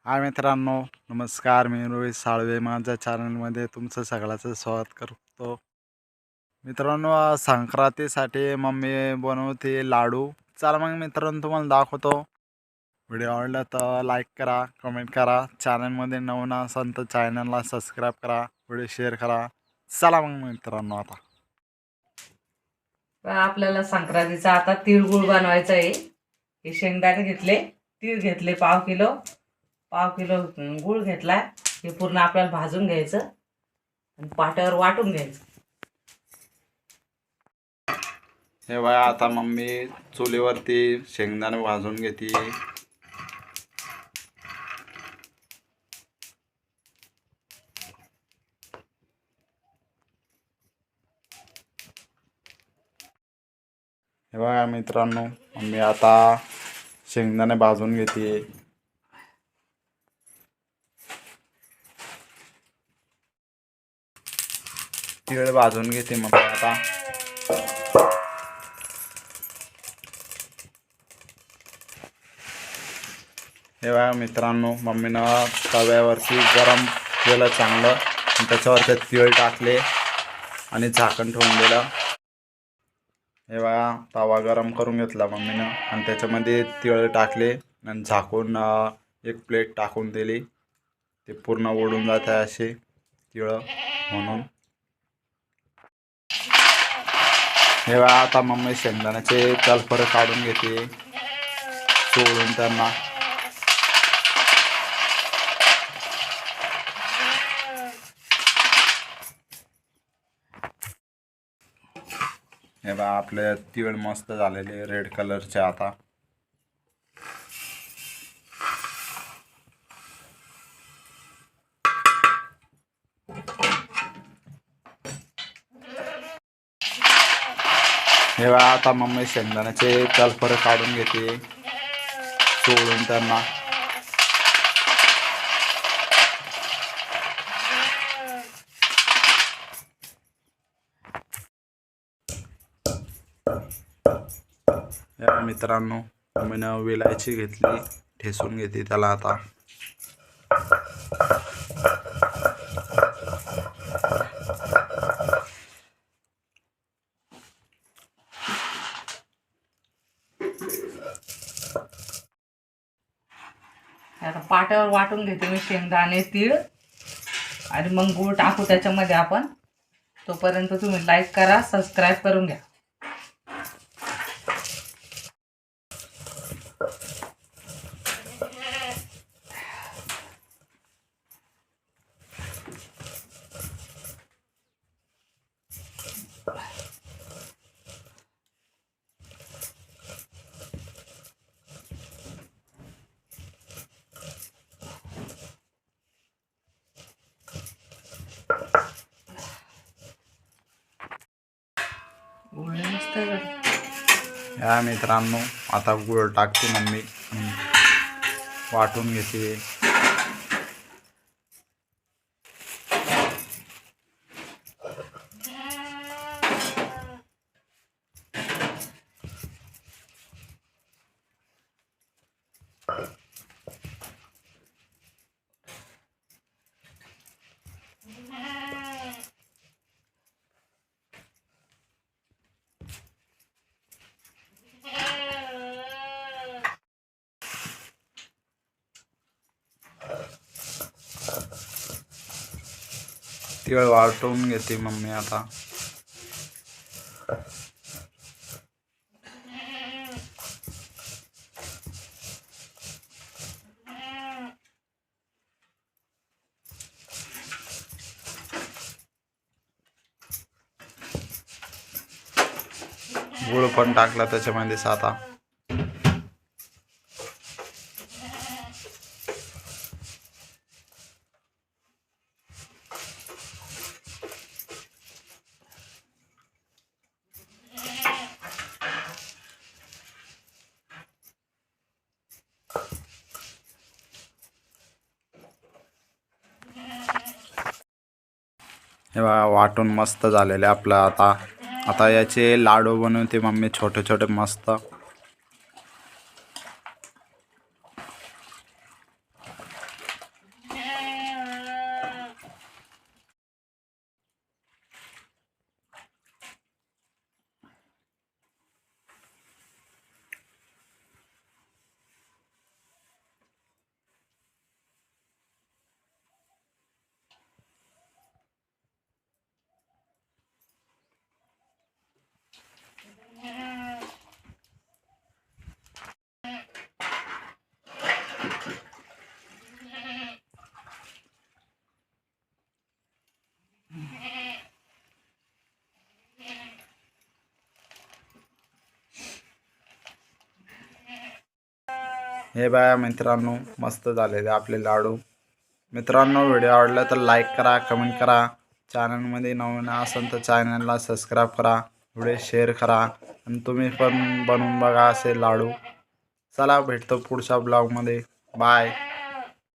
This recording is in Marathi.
हाय मित्रांनो, नमस्कार. मी रोहित साळवे. माझ्या चॅनलमध्ये तुमचं सगळ्याचं स्वागत करतो. मित्रांनो, आज संक्रांतीसाठी मम्मी बनवते लाडू. चला मग मित्रांनो, तुम्हाला दाखवतो. व्हिडिओ आवडला तर लाईक करा, कमेंट करा. चॅनलमध्ये नवीन असाल तर चॅनलला सबस्क्राईब करा, व्हिडिओ शेअर करा. चला मग मित्रांनो, आता आपल्याला संक्रांतीचा आता तिळगुळ बनवायचा आहे. हे शेंगदाणे घेतले, तीळ घेतले पाव किलो गुळ घेतला. हे पूर्ण आपल्याला भाजून घ्यायचं आणि पाट्यावर वाटून घ्यायचं. हे बघा, आता मम्मी चुलीवरती शेंगदाणे भाजून घेते. हे बघा मित्रांनो, मम्मी आता शेंगदाणे भाजून घेते. तीळ भाजून घेते मम्मी आता. हे बघा मित्रांनो, मम्मीनं तव्यावरती गरम केलं चांगलं आणि त्याच्यावर तीळ टाकले आणि झाकण ठेवून दिलं. हे बघा, तवा गरम करून घेतला मम्मीनं आणि त्याच्यामध्ये तीळ टाकले आणि झाकून एक प्लेट टाकून दिली. ते पूर्ण ओढून जाते असे तीळ म्हणून. हे बघा, आता मम्मी शेंगदाण्याचे तलफर काढून घेते, चोळून त्यांना. हे बघा, आपले तीळ मस्त झालेले रेड कलरचे. आता हे बघा, आता मम्मी शेंगदाण्याचे तलफर काढून घेते, चोळून त्यांना. या मित्रांनो, मम्मीनं विलायची घेतली, ठेसून घेते त्याला. आता आता पाट्यावर वाटून घेते मी शेंगदाणे तीळ आणि मग गूळ टाकू त्याच्यामध्ये आपण. तोपर्यंत तुम्ही लाईक करा, सबस्क्राईब करून घ्या. या मित्रांनो, आता गूळ टाकते मम्मी, वाटून घेते. तीळ वाटून घेते मम्मी आता. गुळ पण टाकला त्याच्यामध्येच आता. हे बघा, वाटून मस्त झालेले आपलं. आता आता याचे लाडू बनवते मम्मी, छोटे छोटे मस्त. हे बघा मित्रांनो, मस्त झालेले आपले लाडू. मित्रांनो, व्हिडिओ आवडला तर लाईक करा, कमेंट करा. चॅनलमध्ये नवीन असेल तर चॅनलला सबस्क्राईब करा, व्हिडिओ शेअर करा आणि तुम्ही पण बनवून बघा असे लाडू. चला भेटतो पुढच्या ब्लॉगमध्ये. बाय.